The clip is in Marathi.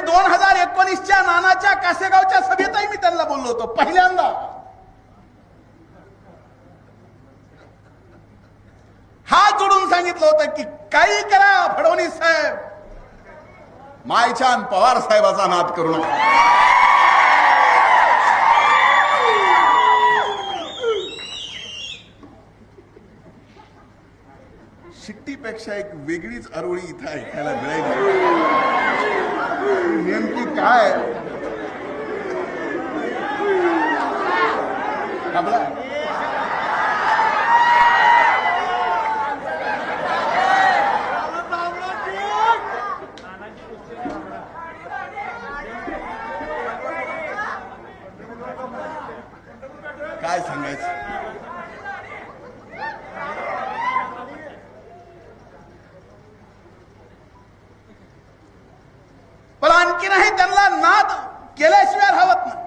2019च्या नानाच्या कासेगावच्या सभेतही मी त्यांना बोललो होतो पहिल्यांदा. हात जोडून सांगितलं होतं की काही करा फडणवीस साहेब, मायछान पवार साहेबाचा नाद करू नका. शिट्टीपेक्षा एक वेगळीच अरोळी इथं ऐकायला मिळाली. नेमकी काय काय सांगायचं. पण आणखी नाही, त्यांना नाद केल्याशिवाय राहत नाही.